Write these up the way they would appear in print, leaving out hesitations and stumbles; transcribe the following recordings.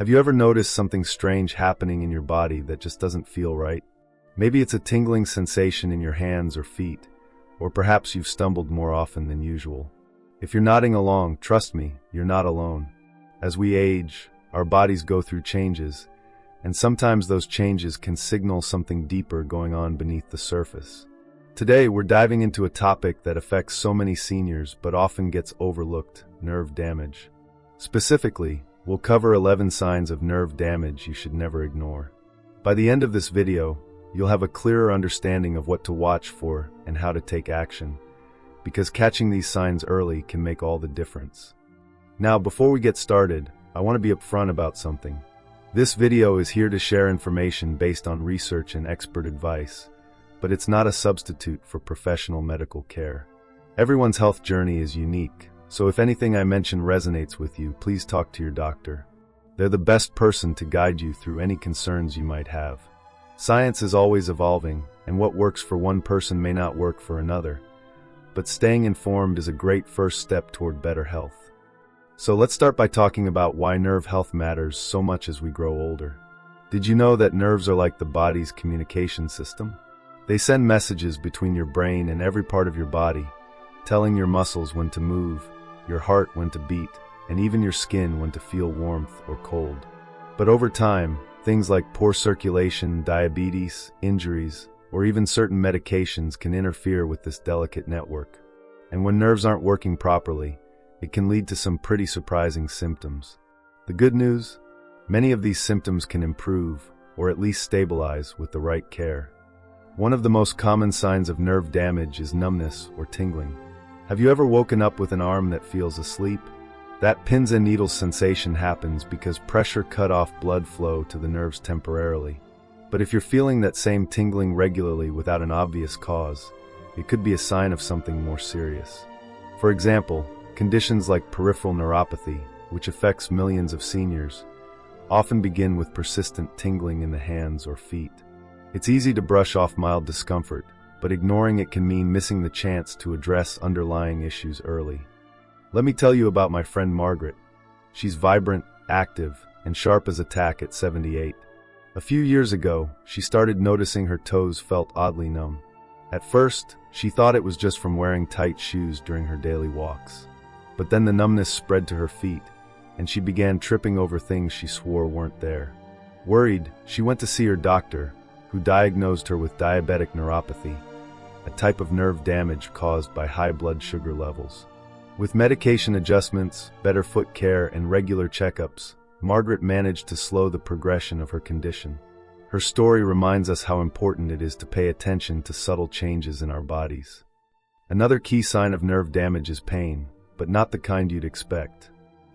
Have you ever noticed something strange happening in your body that just doesn't feel right? Maybe it's a tingling sensation in your hands or feet, or perhaps you've stumbled more often than usual. If you're nodding along, trust me, you're not alone. As we age, our bodies go through changes, and sometimes those changes can signal something deeper going on beneath the surface. Today, we're diving into a topic that affects so many seniors but often gets overlooked: nerve damage. Specifically, we'll cover 11 signs of nerve damage you should never ignore. By the end of this video, you'll have a clearer understanding of what to watch for and how to take action, because catching these signs early can make all the difference. Now, before we get started, I want to be upfront about something. This video is here to share information based on research and expert advice, but it's not a substitute for professional medical care. Everyone's health journey is unique, so if anything I mention resonates with you, please talk to your doctor. They're the best person to guide you through any concerns you might have. Science is always evolving, and what works for one person may not work for another. But staying informed is a great first step toward better health. So let's start by talking about why nerve health matters so much as we grow older. Did you know that nerves are like the body's communication system? They send messages between your brain and every part of your body, telling your muscles when to move, your heart when to beat, and even your skin when to feel warmth or cold. But over time, things like poor circulation, diabetes, injuries, or even certain medications can interfere with this delicate network. And when nerves aren't working properly, it can lead to some pretty surprising symptoms. The good news? Many of these symptoms can improve, or at least stabilize, with the right care. One of the most common signs of nerve damage is numbness or tingling. Have you ever woken up with an arm that feels asleep? That pins and needles sensation happens because pressure cut off blood flow to the nerves temporarily. But if you're feeling that same tingling regularly without an obvious cause, it could be a sign of something more serious. For example, conditions like peripheral neuropathy, which affects millions of seniors, often begin with persistent tingling in the hands or feet. It's easy to brush off mild discomfort, but ignoring it can mean missing the chance to address underlying issues early. Let me tell you about my friend Margaret. She's vibrant, active, and sharp as a tack at 78. A few years ago, she started noticing her toes felt oddly numb. At first, she thought it was just from wearing tight shoes during her daily walks. But then the numbness spread to her feet, and she began tripping over things she swore weren't there. Worried, she went to see her doctor, who diagnosed her with diabetic neuropathy, a type of nerve damage caused by high blood sugar levels. With medication adjustments, better foot care, and regular checkups, Margaret managed to slow the progression of her condition. Her story reminds us how important it is to pay attention to subtle changes in our bodies. Another key sign of nerve damage is pain, but not the kind you'd expect.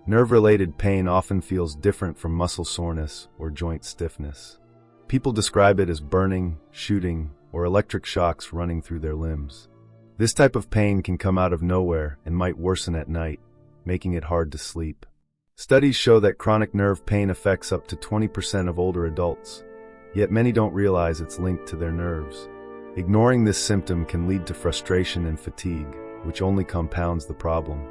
Nerve-related pain often feels different from muscle soreness or joint stiffness. People describe it as burning, shooting, or electric shocks running through their limbs. This type of pain can come out of nowhere and might worsen at night, making it hard to sleep. Studies show that chronic nerve pain affects up to 20% of older adults, yet many don't realize it's linked to their nerves. Ignoring this symptom can lead to frustration and fatigue, which only compounds the problem.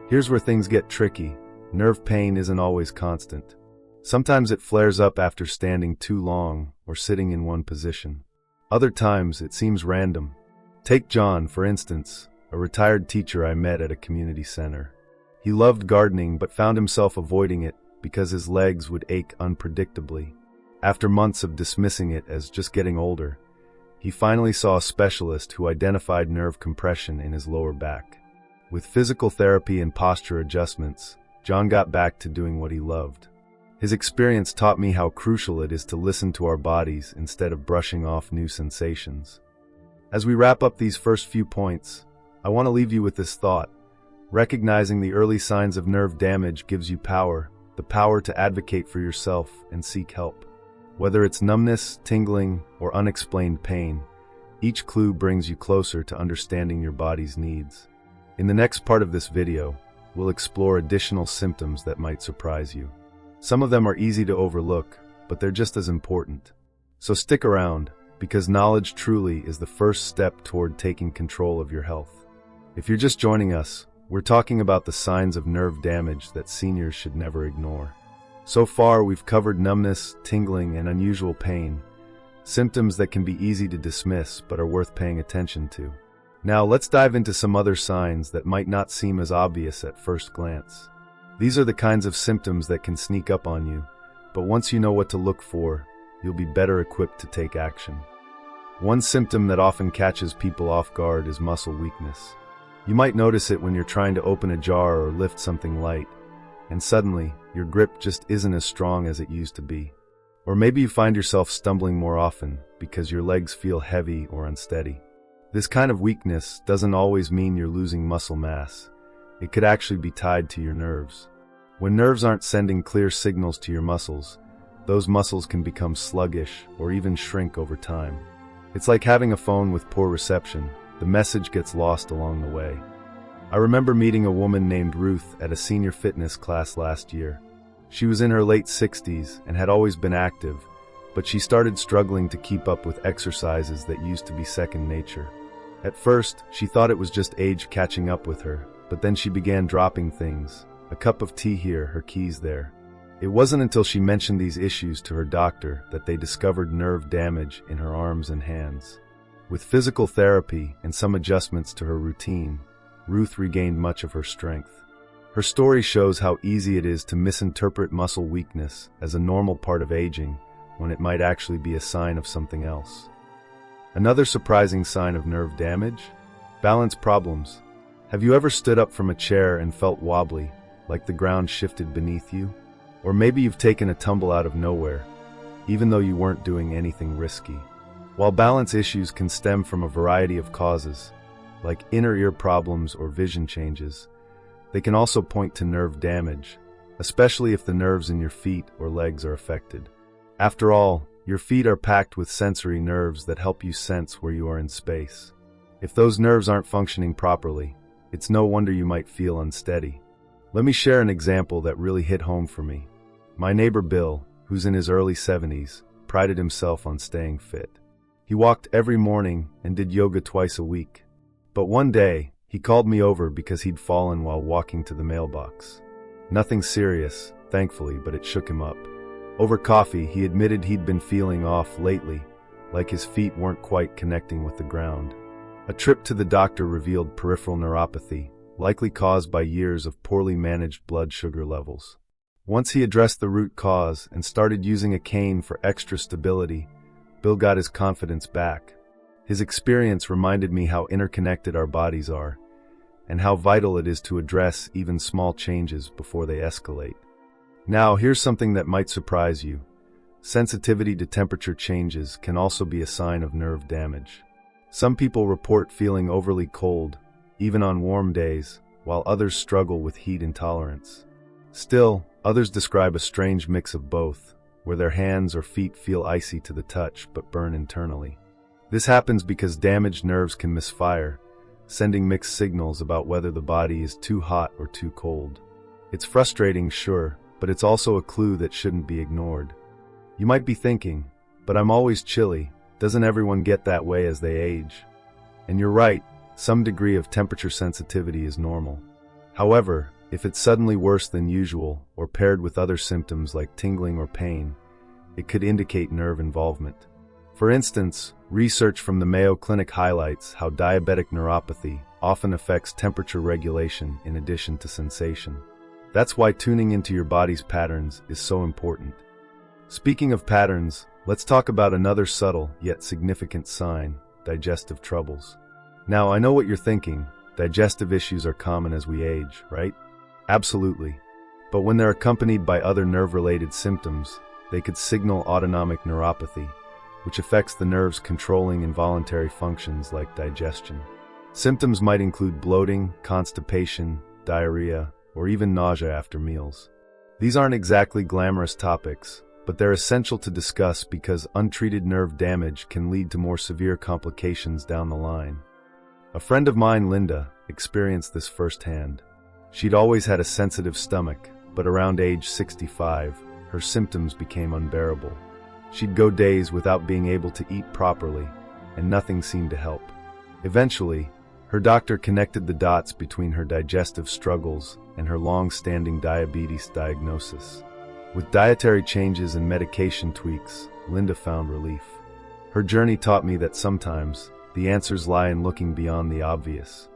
Here's where things get tricky. Nerve pain isn't always constant. Sometimes it flares up after standing too long or sitting in one position. Other times, it seems random. Take John, for instance, a retired teacher I met at a community center. He loved gardening but found himself avoiding it because his legs would ache unpredictably. After months of dismissing it as just getting older, he finally saw a specialist who identified nerve compression in his lower back. With physical therapy and posture adjustments, John got back to doing what he loved. His experience taught me how crucial it is to listen to our bodies instead of brushing off new sensations. As we wrap up these first few points, I want to leave you with this thought. Recognizing the early signs of nerve damage gives you power, the power to advocate for yourself and seek help. Whether it's numbness, tingling, or unexplained pain, each clue brings you closer to understanding your body's needs. In the next part of this video, we'll explore additional symptoms that might surprise you. Some of them are easy to overlook, but they're just as important. So stick around, because knowledge truly is the first step toward taking control of your health. If you're just joining us, we're talking about the signs of nerve damage that seniors should never ignore. So far, we've covered numbness, tingling, and unusual pain, symptoms that can be easy to dismiss but are worth paying attention to. Now, let's dive into some other signs that might not seem as obvious at first glance. These are the kinds of symptoms that can sneak up on you, but once you know what to look for, you'll be better equipped to take action. One symptom that often catches people off guard is muscle weakness. You might notice it when you're trying to open a jar or lift something light, and suddenly, your grip just isn't as strong as it used to be. Or maybe you find yourself stumbling more often because your legs feel heavy or unsteady. This kind of weakness doesn't always mean you're losing muscle mass. It could actually be tied to your nerves. When nerves aren't sending clear signals to your muscles, those muscles can become sluggish or even shrink over time. It's like having a phone with poor reception. The message gets lost along the way. I remember meeting a woman named Ruth at a senior fitness class last year. She was in her late 60s and had always been active, but she started struggling to keep up with exercises that used to be second nature. At first, she thought it was just age catching up with her, but then she began dropping things. A cup of tea here, her keys there. It wasn't until she mentioned these issues to her doctor that they discovered nerve damage in her arms and hands. With physical therapy and some adjustments to her routine, Ruth regained much of her strength. Her story shows how easy it is to misinterpret muscle weakness as a normal part of aging when it might actually be a sign of something else. Another surprising sign of nerve damage? Balance problems. Have you ever stood up from a chair and felt wobbly, like the ground shifted beneath you? Or maybe you've taken a tumble out of nowhere, even though you weren't doing anything risky. While balance issues can stem from a variety of causes, like inner ear problems or vision changes, they can also point to nerve damage, especially if the nerves in your feet or legs are affected. After all, your feet are packed with sensory nerves that help you sense where you are in space. If those nerves aren't functioning properly, it's no wonder you might feel unsteady. Let me share an example that really hit home for me. My neighbor Bill, who's in his early 70s, prided himself on staying fit. He walked every morning and did yoga twice a week. But one day, he called me over because he'd fallen while walking to the mailbox. Nothing serious, thankfully, but it shook him up. Over coffee, he admitted he'd been feeling off lately, like his feet weren't quite connecting with the ground. A trip to the doctor revealed peripheral neuropathy, likely caused by years of poorly managed blood sugar levels. Once he addressed the root cause and started using a cane for extra stability, Bill got his confidence back. His experience reminded me how interconnected our bodies are, and how vital it is to address even small changes before they escalate. Now, here's something that might surprise you. Sensitivity to temperature changes can also be a sign of nerve damage. Some people report feeling overly cold, even on warm days, while others struggle with heat intolerance. Still, others describe a strange mix of both, where their hands or feet feel icy to the touch but burn internally. This happens because damaged nerves can misfire, sending mixed signals about whether the body is too hot or too cold. It's frustrating, sure, but it's also a clue that shouldn't be ignored. You might be thinking, but I'm always chilly. Doesn't everyone get that way as they age? And you're right, some degree of temperature sensitivity is normal. However, if it's suddenly worse than usual or paired with other symptoms like tingling or pain, it could indicate nerve involvement. For instance, research from the Mayo Clinic highlights how diabetic neuropathy often affects temperature regulation in addition to sensation. That's why tuning into your body's patterns is so important. Speaking of patterns, let's talk about another subtle yet significant sign: digestive troubles. Now, I know what you're thinking. Digestive issues are common as we age, right? Absolutely. But when they're accompanied by other nerve-related symptoms, they could signal autonomic neuropathy, which affects the nerves controlling involuntary functions like digestion. Symptoms might include bloating, constipation, diarrhea, or even nausea after meals. These aren't exactly glamorous topics, but they're essential to discuss because untreated nerve damage can lead to more severe complications down the line. A friend of mine, Linda, experienced this firsthand. She'd always had a sensitive stomach, but around age 65, her symptoms became unbearable. She'd go days without being able to eat properly, and nothing seemed to help. Eventually, her doctor connected the dots between her digestive struggles and her long-standing diabetes diagnosis. With dietary changes and medication tweaks, Linda found relief. Her journey taught me that sometimes the answers lie in looking beyond the obvious.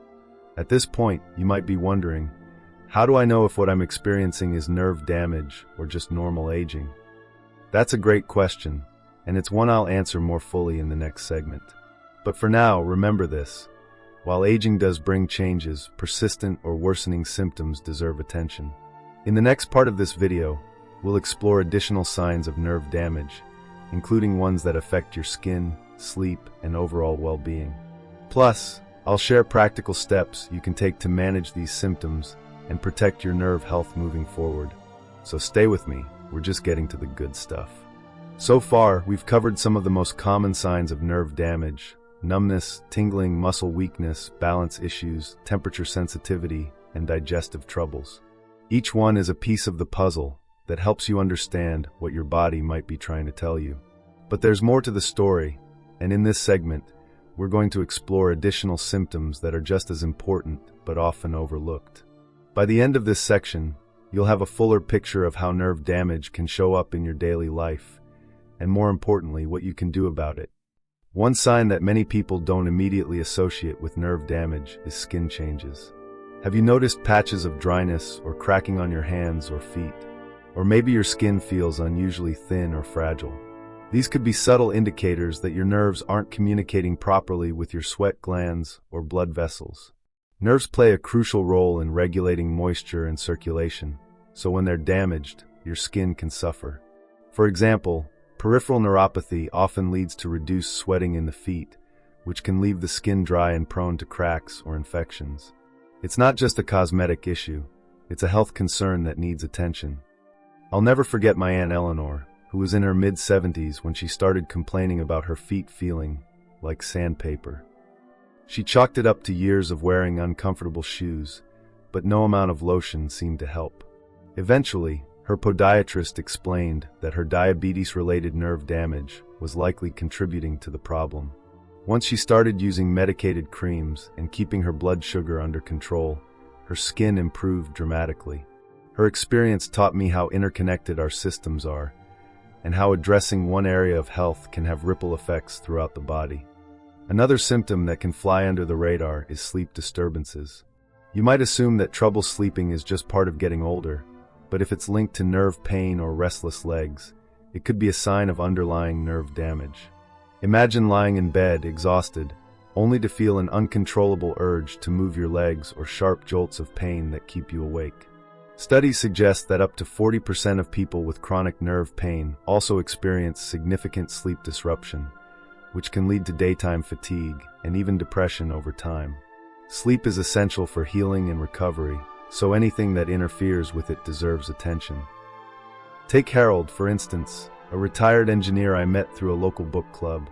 At this point, you might be wondering, how do I know if what I'm experiencing is nerve damage or just normal aging? That's a great question, and it's one I'll answer more fully in the next segment. But for now, remember this. While aging does bring changes, persistent or worsening symptoms deserve attention. In the next part of this video, we'll explore additional signs of nerve damage, including ones that affect your skin, sleep, and overall well-being. Plus, I'll share practical steps you can take to manage these symptoms and protect your nerve health moving forward. So stay with me, we're just getting to the good stuff. So far, we've covered some of the most common signs of nerve damage: numbness, tingling, muscle weakness, balance issues, temperature sensitivity, and digestive troubles. Each one is a piece of the puzzle that helps you understand what your body might be trying to tell you. But there's more to the story, and in this segment, we're going to explore additional symptoms that are just as important but often overlooked. By the end of this section, you'll have a fuller picture of how nerve damage can show up in your daily life, and more importantly, what you can do about it. One sign that many people don't immediately associate with nerve damage is skin changes. Have you noticed patches of dryness or cracking on your hands or feet? Or maybe your skin feels unusually thin or fragile. These could be subtle indicators that your nerves aren't communicating properly with your sweat glands or blood vessels. Nerves play a crucial role in regulating moisture and circulation, so when they're damaged, your skin can suffer. For example, peripheral neuropathy often leads to reduced sweating in the feet, which can leave the skin dry and prone to cracks or infections. It's not just a cosmetic issue, it's a health concern that needs attention. I'll never forget my Aunt Eleanor, who was in her mid-70s when she started complaining about her feet feeling like sandpaper. She chalked it up to years of wearing uncomfortable shoes, but no amount of lotion seemed to help. Eventually, her podiatrist explained that her diabetes-related nerve damage was likely contributing to the problem. Once she started using medicated creams and keeping her blood sugar under control, her skin improved dramatically. Her experience taught me how interconnected our systems are, and how addressing one area of health can have ripple effects throughout the body. Another symptom that can fly under the radar is sleep disturbances. You might assume that trouble sleeping is just part of getting older, but if it's linked to nerve pain or restless legs, it could be a sign of underlying nerve damage. Imagine lying in bed, exhausted, only to feel an uncontrollable urge to move your legs or sharp jolts of pain that keep you awake. Studies suggest that up to 40% of people with chronic nerve pain also experience significant sleep disruption, which can lead to daytime fatigue and even depression over time. Sleep is essential for healing and recovery, so anything that interferes with it deserves attention. Take Harold, for instance, a retired engineer I met through a local book club.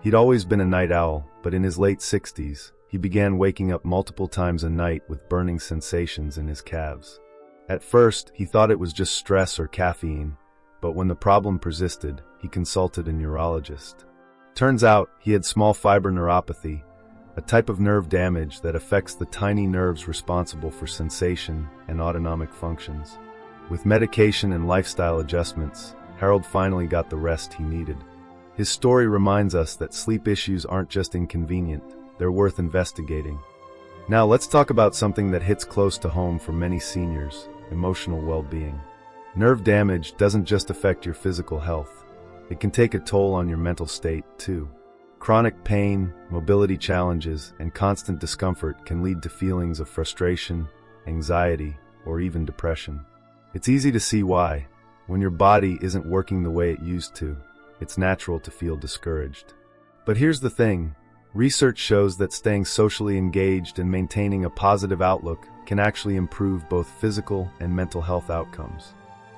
He'd always been a night owl, but in his late 60s, he began waking up multiple times a night with burning sensations in his calves. At first, he thought it was just stress or caffeine, but when the problem persisted, he consulted a neurologist. Turns out, he had small fiber neuropathy, a type of nerve damage that affects the tiny nerves responsible for sensation and autonomic functions. With medication and lifestyle adjustments, Harold finally got the rest he needed. His story reminds us that sleep issues aren't just inconvenient, they're worth investigating. Now let's talk about something that hits close to home for many seniors: emotional well-being. Nerve damage doesn't just affect your physical health. It can take a toll on your mental state, too. Chronic pain, mobility challenges, and constant discomfort can lead to feelings of frustration, anxiety, or even depression. It's easy to see why. When your body isn't working the way it used to, it's natural to feel discouraged. But here's the thing. Research shows that staying socially engaged and maintaining a positive outlook can actually improve both physical and mental health outcomes.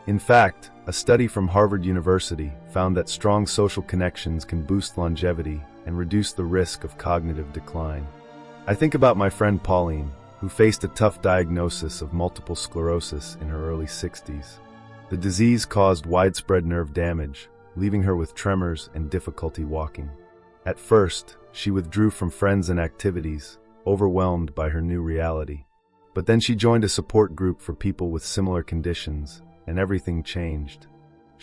In fact, a study from Harvard University found that strong social connections can boost longevity and reduce the risk of cognitive decline. I think about my friend Pauline, who faced a tough diagnosis of multiple sclerosis in her early 60s. The disease caused widespread nerve damage, leaving her with tremors and difficulty walking. At first, she withdrew from friends and activities, overwhelmed by her new reality. But then she joined a support group for people with similar conditions, and everything changed.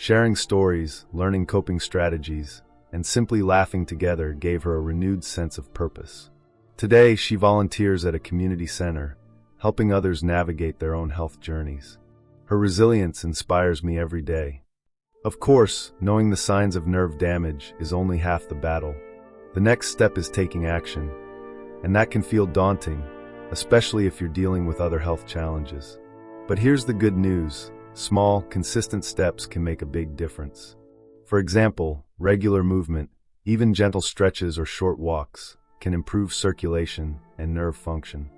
Sharing stories, learning coping strategies, and simply laughing together gave her a renewed sense of purpose. Today, she volunteers at a community center, helping others navigate their own health journeys. Her resilience inspires me every day. Of course, knowing the signs of nerve damage is only half the battle. The next step is taking action, and that can feel daunting, especially if you're dealing with other health challenges. But here's the good news: small, consistent steps can make a big difference. For example, regular movement, even gentle stretches or short walks, can improve circulation and nerve function.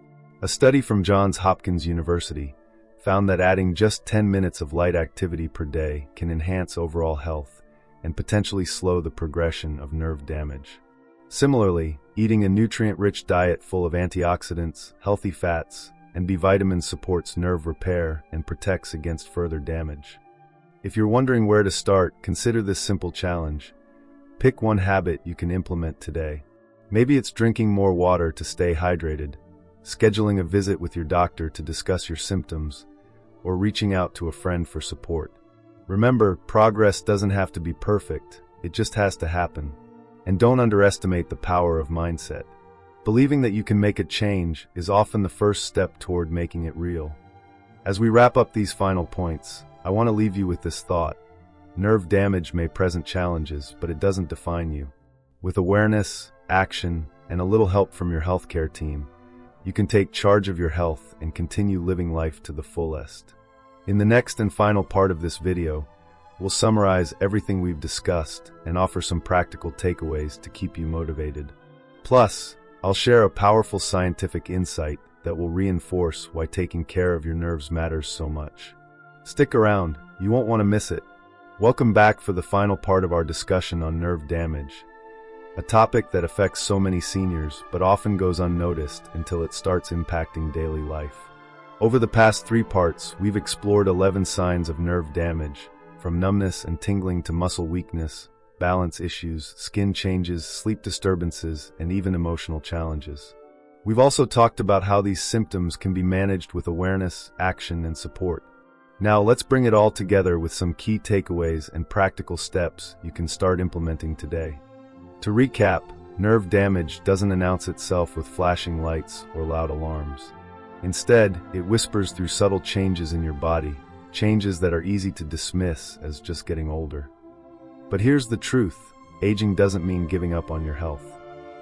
A study from Johns Hopkins University found that adding just 10 minutes of light activity per day can enhance overall health and potentially slow the progression of nerve damage. Similarly, eating a nutrient-rich diet full of antioxidants, healthy fats, and B vitamins supports nerve repair and protects against further damage. If you're wondering where to start, consider this simple challenge. Pick one habit you can implement today. Maybe it's drinking more water to stay hydrated, scheduling a visit with your doctor to discuss your symptoms, or reaching out to a friend for support. Remember, progress doesn't have to be perfect, it just has to happen. And don't underestimate the power of mindset. Believing that you can make a change is often the first step toward making it real. As we wrap up these final points, I want to leave you with this thought. Nerve damage may present challenges, but it doesn't define you. With awareness, action, and a little help from your healthcare team, you can take charge of your health and continue living life to the fullest. In the next and final part of this video, we'll summarize everything we've discussed and offer some practical takeaways to keep you motivated. Plus, I'll share a powerful scientific insight that will reinforce why taking care of your nerves matters so much. Stick around, you won't want to miss it. Welcome back for the final part of our discussion on nerve damage, a topic that affects so many seniors but often goes unnoticed until it starts impacting daily life. Over the past 3 parts, we've explored 11 signs of nerve damage, from numbness and tingling to muscle weakness, balance issues, skin changes, sleep disturbances, and even emotional challenges. We've also talked about how these symptoms can be managed with awareness, action, and support. Now let's bring it all together with some key takeaways and practical steps you can start implementing today. To recap, nerve damage doesn't announce itself with flashing lights or loud alarms. Instead, it whispers through subtle changes in your body, changes that are easy to dismiss as just getting older. But here's the truth: aging doesn't mean giving up on your health.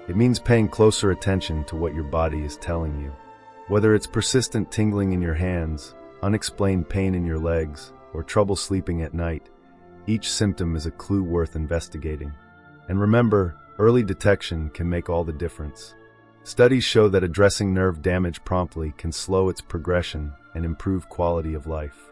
It means paying closer attention to what your body is telling you. Whether it's persistent tingling in your hands, unexplained pain in your legs, or trouble sleeping at night, each symptom is a clue worth investigating. And remember, early detection can make all the difference. Studies show that addressing nerve damage promptly can slow its progression and improve quality of life.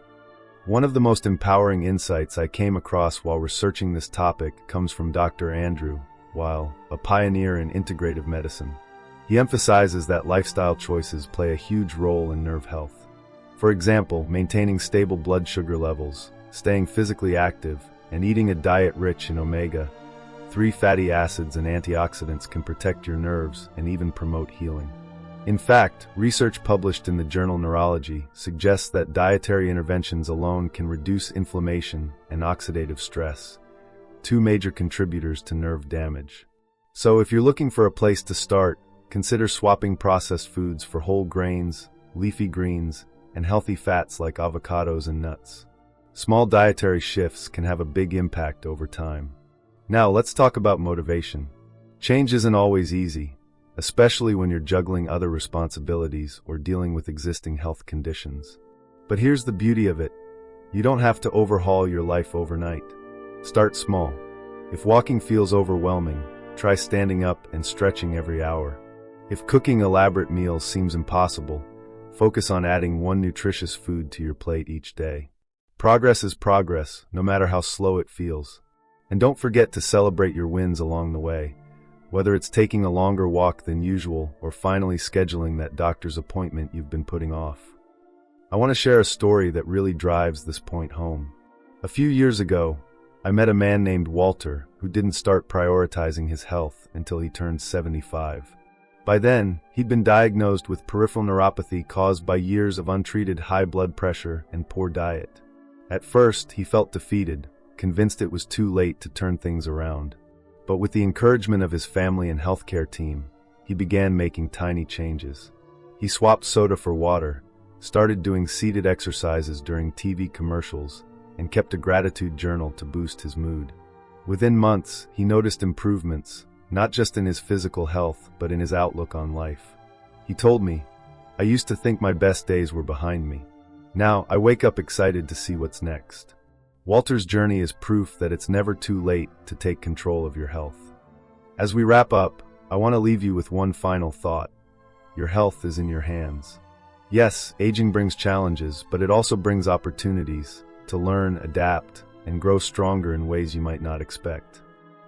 One of the most empowering insights I came across while researching this topic comes from Dr. Andrew Weil, a pioneer in integrative medicine. He emphasizes that lifestyle choices play a huge role in nerve health. For example, maintaining stable blood sugar levels, staying physically active, and eating a diet rich in omega-3 fatty acids and antioxidants can protect your nerves and even promote healing. In fact, research published in the journal Neurology suggests that dietary interventions alone can reduce inflammation and oxidative stress, 2 major contributors to nerve damage. So if you're looking for a place to start, consider swapping processed foods for whole grains, leafy greens, and healthy fats like avocados and nuts. Small dietary shifts can have a big impact over time. Now let's talk about motivation. Change isn't always easy, especially when you're juggling other responsibilities or dealing with existing health conditions. But here's the beauty of it: you don't have to overhaul your life overnight. Start small. If walking feels overwhelming, try standing up and stretching every hour. If cooking elaborate meals seems impossible, focus on adding 1 nutritious food to your plate each day. Progress is progress, no matter how slow it feels. And don't forget to celebrate your wins along the way, whether it's taking a longer walk than usual or finally scheduling that doctor's appointment you've been putting off. I want to share a story that really drives this point home. A few years ago, I met a man named Walter who didn't start prioritizing his health until he turned 75. By then, he'd been diagnosed with peripheral neuropathy caused by years of untreated high blood pressure and poor diet. At first, he felt defeated, convinced it was too late to turn things around. But with the encouragement of his family and healthcare team, he began making tiny changes. He swapped soda for water, started doing seated exercises during TV commercials, and kept a gratitude journal to boost his mood. Within months, he noticed improvements, not just in his physical health, but in his outlook on life. He told me, "I used to think my best days were behind me. Now, I wake up excited to see what's next." Walter's journey is proof that it's never too late to take control of your health. As we wrap up, I want to leave you with one final thought. Your health is in your hands. Yes, aging brings challenges, but it also brings opportunities to learn, adapt, and grow stronger in ways you might not expect.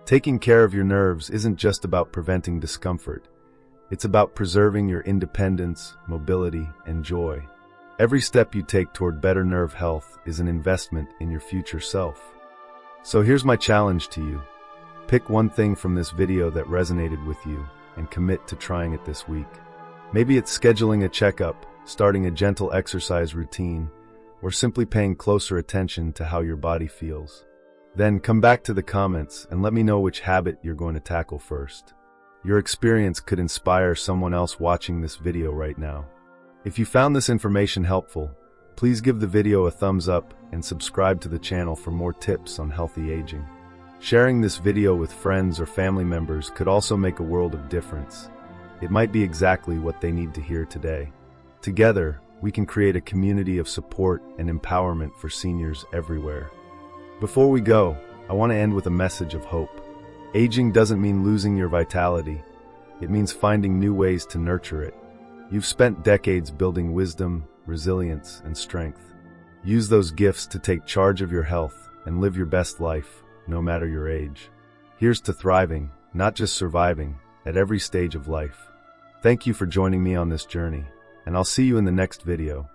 Taking care of your nerves isn't just about preventing discomfort. It's about preserving your independence, mobility, and joy. Every step you take toward better nerve health is an investment in your future self. So here's my challenge to you. Pick one thing from this video that resonated with you and commit to trying it this week. Maybe it's scheduling a checkup, starting a gentle exercise routine, or simply paying closer attention to how your body feels. Then come back to the comments and let me know which habit you're going to tackle first. Your experience could inspire someone else watching this video right now. If you found this information helpful, please give the video a thumbs up and subscribe to the channel for more tips on healthy aging. Sharing this video with friends or family members could also make a world of difference. It might be exactly what they need to hear today. Together, we can create a community of support and empowerment for seniors everywhere. Before we go, I want to end with a message of hope. Aging doesn't mean losing your vitality. It means finding new ways to nurture it. You've spent decades building wisdom, resilience, and strength. Use those gifts to take charge of your health and live your best life, no matter your age. Here's to thriving, not just surviving, at every stage of life. Thank you for joining me on this journey, and I'll see you in the next video.